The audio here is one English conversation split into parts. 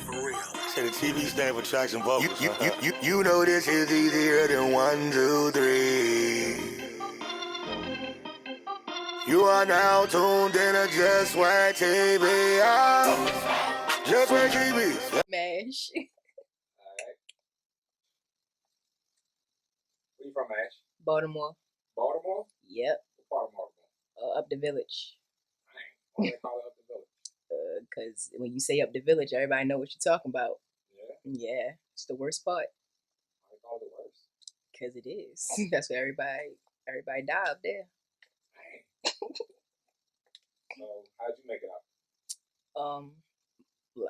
For real. Say the TV stand for tracks and vocals. You know this is easier than 1, 2, 3. You are now tuned in to Just Whack TV. Just Whack TV. Mash. Alright. Where you from, Ash? Baltimore. Baltimore? Yep. What part of Baltimore? Up the village. Dang. Why do they call it Up the Village? Because when you say up the village, everybody know what you're talking about. Yeah? Yeah. It's the worst part. Why they call it the worst? Because it is. That's where everybody die up there. Dang. So, how'd you make it out?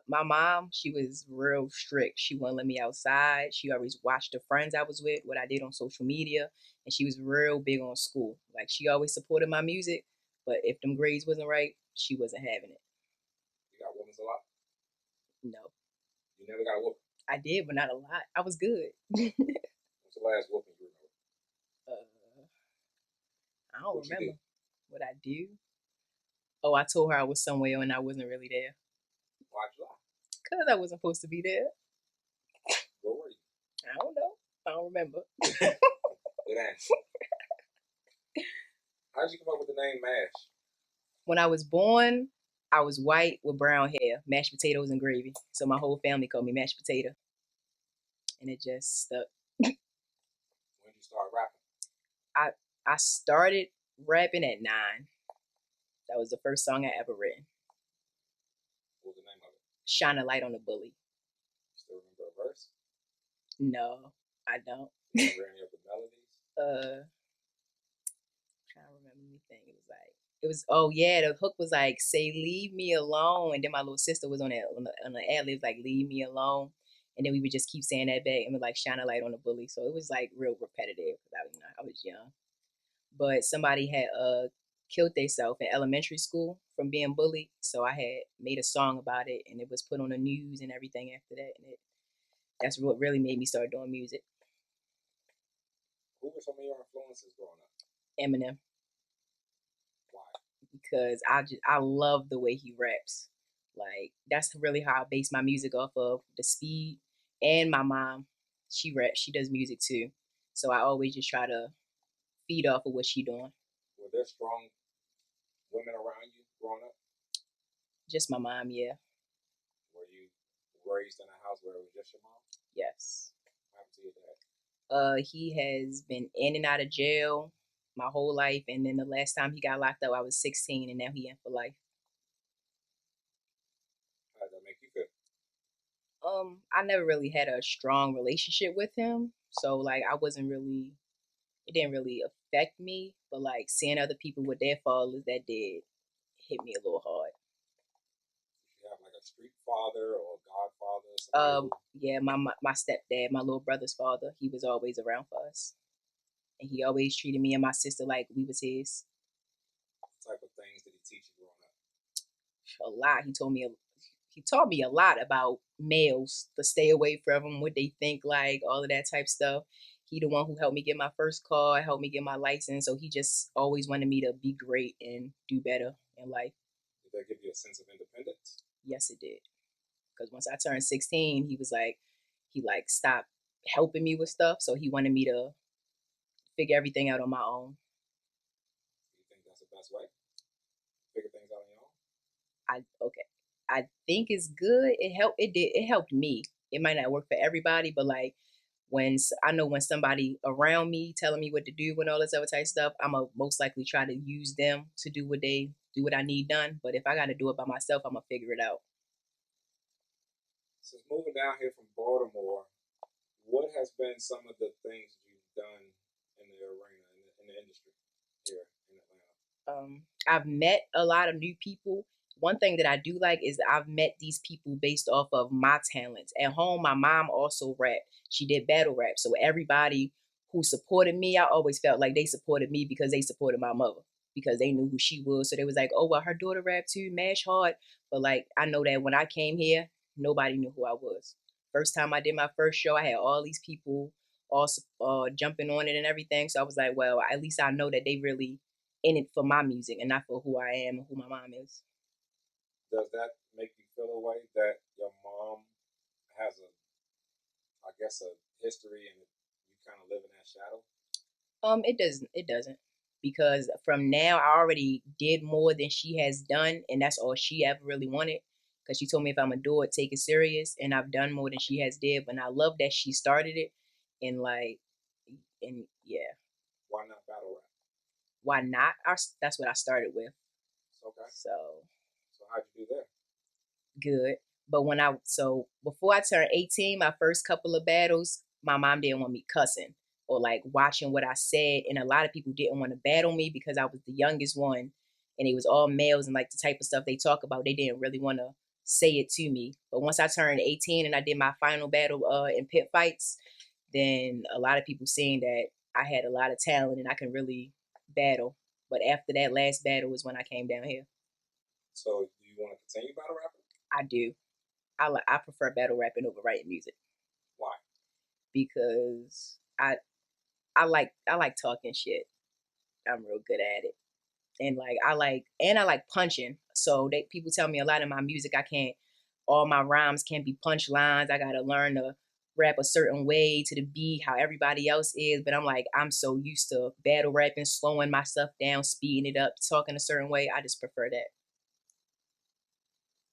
My mom, she was real strict. She wouldn't let me outside. She always watched the friends I was with, what I did on social media, and she was real big on school. Like, she always supported my music, but if them grades wasn't right, she wasn't having it. You got whoopings a lot? No. You never got a whooping? I did, but not a lot. I was good. What's the last whooping you remember? I don't What you remember did? what I do. Oh, I told her I was somewhere and I wasn't really there. Why'd you lie? Because I wasn't supposed to be there. Where were you? I don't know. I don't remember. Good answer. How'd you come up with the name Mash? When I was born, I was white with brown hair, mashed potatoes and gravy. So my whole family called me mashed potato. And it just stuck. When did you start rapping? I started rapping at 9. That was the first song I ever written. What was the name of it? Shine a Light on the Bully. You still remember a verse? No, I don't. You remember any of the melodies? Trying to remember anything. It was oh yeah, the hook was like, say leave me alone, and then my little sister was on the ad libs like, leave me alone, and then we would just keep saying that back and would like shine a light on the bully. So it was like real repetitive because I was young. But somebody had killed themselves in elementary school from being bullied, so I had made a song about it, and it was put on the news and everything after that, and that's what really made me start doing music. Who were some of your influences growing up? Eminem. Why? Because I love the way he raps. Like, that's really how I base my music off of, the speed. And my mom, she raps, she does music too. So I always just try to feed off of what she doing. Were there strong women around you growing up? Just my mom, yeah. Were you raised in a house where it was just your mom? Yes. What happened to your dad? He has been in and out of jail my whole life, and then the last time he got locked up, I was 16, and now he in for life. How did that make you feel? I never really had a strong relationship with him, so like it didn't really affect me, but like seeing other people with their fathers, that did hit me a little hard. Did you have like a street father or a godfather? Yeah, my stepdad, my little brother's father, he was always around for us. And he always treated me and my sister like we was his. What type of things did he teach you growing up? A lot. He taught me a lot about males, to stay away from them, what they think, like all of that type stuff. He the one who helped me get my first car, helped me get my license. So he just always wanted me to be great and do better in life. Did that give you a sense of independence? Yes, it did. Because once I turned 16, he stopped helping me with stuff. So he wanted me to figure everything out on my own. Do you think that's the best way? Figure things out on your own? I think it's good. It helped me. It might not work for everybody, but like when somebody around me telling me what to do and all this other type of stuff, I'ma most likely try to use them to do what I need done. But if I got to do it by myself, I'ma figure it out. Since moving down here from Baltimore, what has been some of the things you've done in the arena, in the industry here in Atlanta? I've met a lot of new people. One thing that I do like is I've met these people based off of my talents. At home, my mom also rapped. She did battle rap. So everybody who supported me, I always felt like they supported me because they supported my mother, because they knew who she was. So they was like, oh, well, her daughter rap too, mash hard. But like, I know that when I came here, nobody knew who I was. First time I did my first show, I had all these people all jumping on it and everything. So I was like, well, at least I know that they really in it for my music and not for who I am and who my mom is. Does that make you feel a way that your mom guess, a history and you kind of live in that shadow? It doesn't. It doesn't. Because from now, I already did more than she has done, and that's all she ever really wanted. Because she told me if I'm gonna do it, take it serious, and I've done more than she has did. But I love that she started it, and like, and yeah, Why not battle rap? why not? That's what I started with. Okay. So So how'd you do there? good. But before I turned 18, my first couple of battles, my mom didn't want me cussing or like watching what I said. And a lot of people didn't want to battle me because I was the youngest one and it was all males and like the type of stuff they talk about, they didn't really want to say it to me. But once I turned 18 and I did my final battle in pit fights, then a lot of people seen that I had a lot of talent and I can really battle. But after that last battle was when I came down here. So do you want to continue battle rapping? I do. I prefer battle rapping over writing music. Why? Because I like talking shit. I'm real good at it. And I like punching. So people tell me a lot of my music I can't all my rhymes can't be punch lines. I gotta learn to rap a certain way to the beat, how everybody else is. But I'm like, I'm so used to battle rapping, slowing my stuff down, speeding it up, talking a certain way. I just prefer that.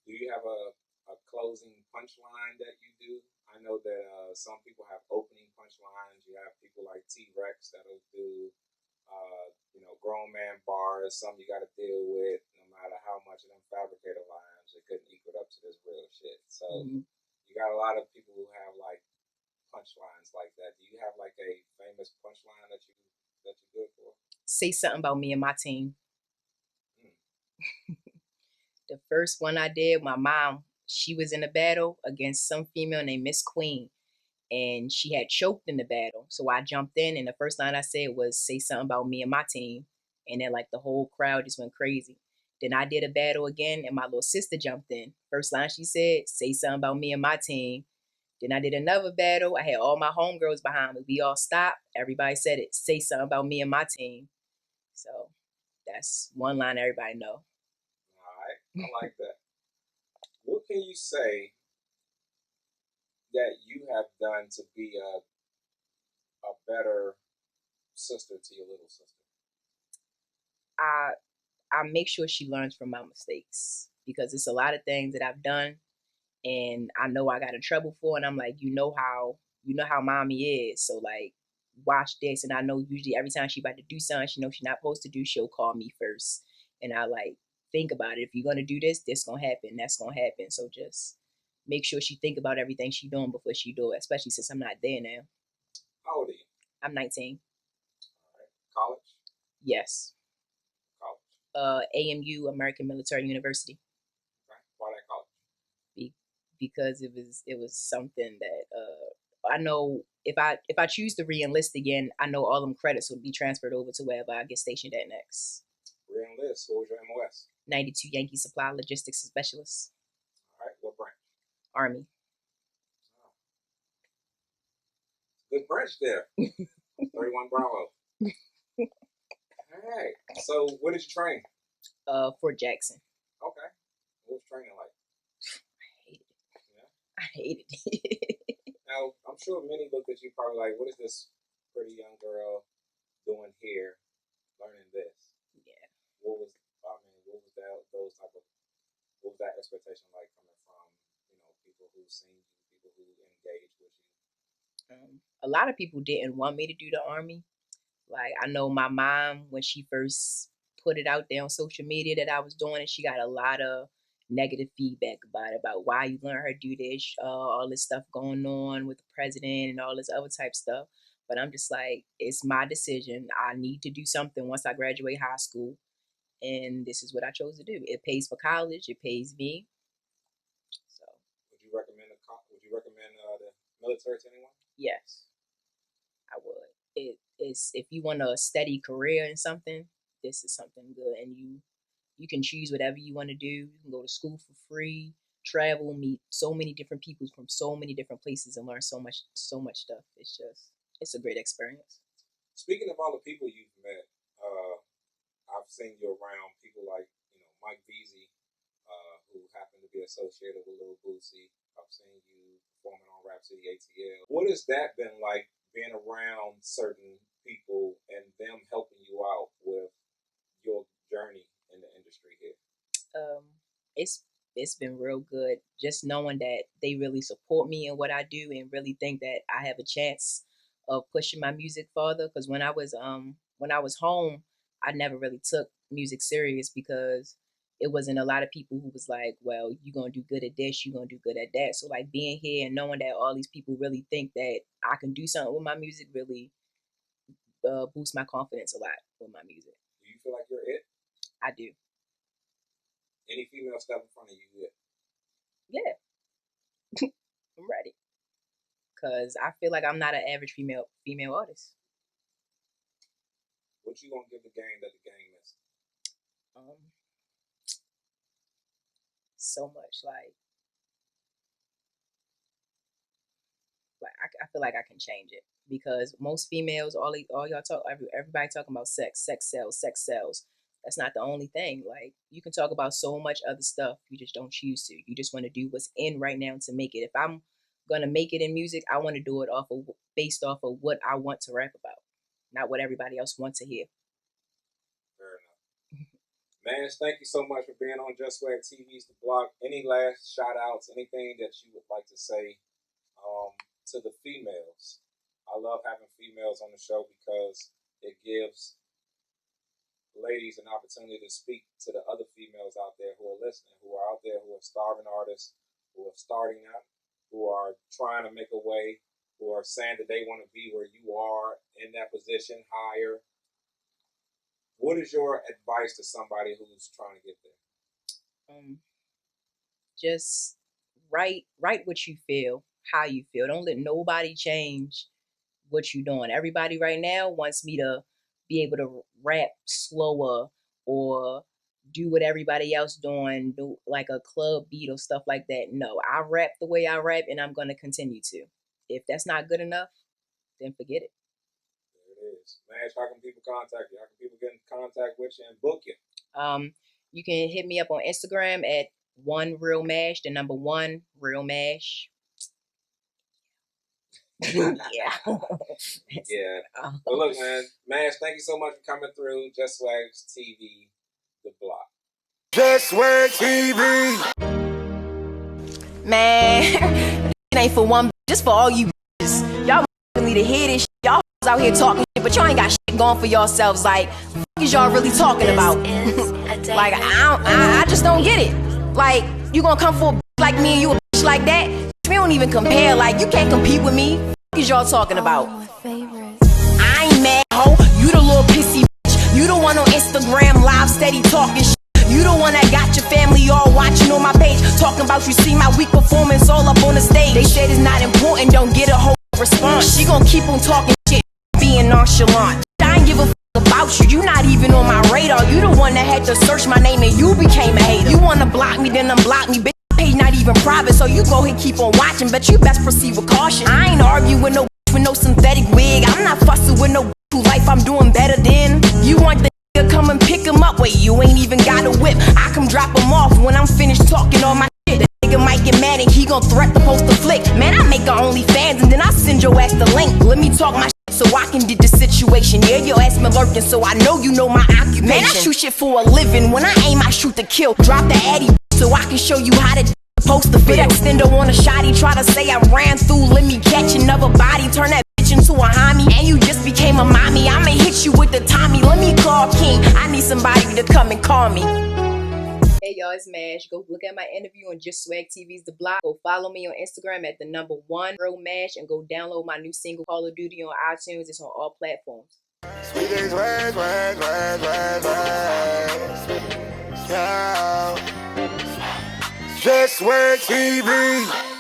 Do you have a closing punchline that you do? I know that some people have opening punchlines. You have people like T-Rex that'll do, grown man bars. Some you got to deal with, no matter how much of them fabricated lines, it couldn't equal up to this real shit. So you got a lot of people who have like punchlines like that. Do you have like a famous punchline that you're good for? Say something about me and my team. The first one I did, my mom, she was in a battle against some female named Miss Queen, and she had choked in the battle. So I jumped in, and the first line I said was, "Say something about me and my team," and then like the whole crowd just went crazy. Then I did a battle again, and my little sister jumped in. First line she said, "Say something about me and my team." Then I did another battle. I had all my homegirls behind me. We all stopped. Everybody said it. Say something about me and my team. So that's one line everybody know. All right, I like that. What can you say that you have done to be a better sister to your little sister? I I make sure she learns from my mistakes because it's a lot of things that I've done and I know I got in trouble for, and I'm like, you know how mommy is, so like watch this. And I know usually every time she about to do something she knows she's not supposed to do, she'll call me first, and I like think about it. If you're gonna do this gonna happen, that's gonna happen. So just make sure she think about everything she doing before she do it, especially since I'm not there now. How old are you? I'm 19. All right. College? Yes. College. AMU, American Military University. Okay. Why that college? Because it was something that I know if I choose to re-enlist again, I know all them credits would be transferred over to wherever I get stationed at next. Re-enlist. What was your MOS? 92 Yankee Supply Logistics Specialist. All right. What branch? Army. Oh. Good branch there. 31 Bravo. All right. So what did you train? Fort Jackson. Okay. What was training like? I hated it. Now, I'm sure many looked at you probably like, what is this pretty young girl doing here, learning this? Yeah. What was that expectation like coming from, people who seen you, people who engaged with you? A lot of people didn't want me to do the Army. Like I know my mom when she first put it out there on social media that I was doing it, she got a lot of negative feedback about why you learn her to do this, all this stuff going on with the president and all this other type stuff. But I'm just like, it's my decision. I need to do something once I graduate high school, and this is what I chose to do. It pays for college. It pays me. So. Would you recommend the military to anyone? Yes. I would. It's if you want a steady career in something, this is something good, and you can choose whatever you want to do. You can go to school for free, travel, meet so many different people from so many different places, and learn so much stuff. It's a great experience. Speaking of all the people you've met, I've seen you around people like Mike Veazey, who happened to be associated with Lil Boosie. I've seen you performing on Rap City ATL. What has that been like, being around certain people and them helping you out with your journey in the industry here? It's been real good. Just knowing that they really support me in what I do and really think that I have a chance of pushing my music further. Because when I was home, I never really took music serious because it wasn't a lot of people who was like, well, you're gonna do good at this, you're gonna do good at that. So like being here and knowing that all these people really think that I can do something with my music really boosts my confidence a lot with my music. Do you feel like you're it? I do. Any female step in front of you, it? Yeah. I'm ready. Cause I feel like I'm not an average female artist. What you gonna give the game that the game missed? So much like I feel like I can change it because most females, all y'all talk, everybody talking about sex sells. That's not the only thing. Like you can talk about so much other stuff, you just don't choose to. You just want to do what's in right now to make it. If I'm gonna make it in music, I want to do it based off of what I want to rap about, not what everybody else wants to hear. Fair enough. Man, thank you so much for being on Just Swag TV's The Block. Any last shout outs, anything that you would like to say to the females? I love having females on the show because it gives ladies an opportunity to speak to the other females out there who are listening, who are out there, who are starving artists, who are starting out, who are trying to make a way, who are saying that they want to be where you are in that position, higher. What is your advice to somebody who's trying to get there? Just write what you feel, how you feel. Don't let nobody change what you're doing. Everybody right now wants me to be able to rap slower or do what everybody else doing, do like a club beat or stuff like that. No, I rap the way I rap and I'm going to continue to. If that's not good enough, then forget it. There it is. Mash, how can people contact you? How can people get in contact with you and book you? You can hit me up on Instagram at 1RealMash, the number 1 Real Mash. Yeah. Yeah. But look, man, Mash, thank you so much for coming through Just Swag TV, The Block. Just Swag TV. Man, it ain't for one, just for all you bitches. Y'all need to hear this shit. Y'all out here talking shit, but y'all ain't got shit going for yourselves. Like, what is y'all really talking about? Like, I just don't get it. Like, you gonna come for a bitch like me and you a bitch like that? We don't even compare. Like, you can't compete with me. What is y'all talking about? I ain't mad, ho. You the little pissy bitch. You the one on Instagram live steady talking shit. You the one that got your family all watching on my page, talking about you see my weak performance all up on the stage. They said it's not important, don't get a whole response. She gon' keep on talking shit, being nonchalant. I ain't give a f about you, you not even on my radar. You the one that had to search my name and you became a hater. You wanna block me, then unblock me, bitch. Page not even private, so you go ahead keep on watching, but you best proceed with caution. I ain't arguing with no bitch with no synthetic wig. I'm not fussing with no bitch who life I'm doing better than. You want the come and pick him up, wait, you ain't even got a whip. I come drop him off when I'm finished talking all my shit. The nigga might get mad and he gon' threat to post a flick. Man, I make a OnlyFans and then I send your ass the link. Let me talk my shit so I can get the situation. Yeah, your ass been lurking, so I know you know my occupation. Man, I shoot shit for a living. When I aim, I shoot to kill. Drop the addy so I can show you how to post the fit. Extendo on a shotty, try to say I ran through. Let me catch another body, turn that into a homie, and you just became a mommy. I'ma hit you with the Tommy. Let me call King. I need somebody to come and call me. Hey y'all, it's Mash. Go look at my interview on Just Swag TV's The Block. Go follow me on Instagram at the number 1 Real Mash, and go download my new single Call of Duty on iTunes. It's on all platforms. Just Swag TV.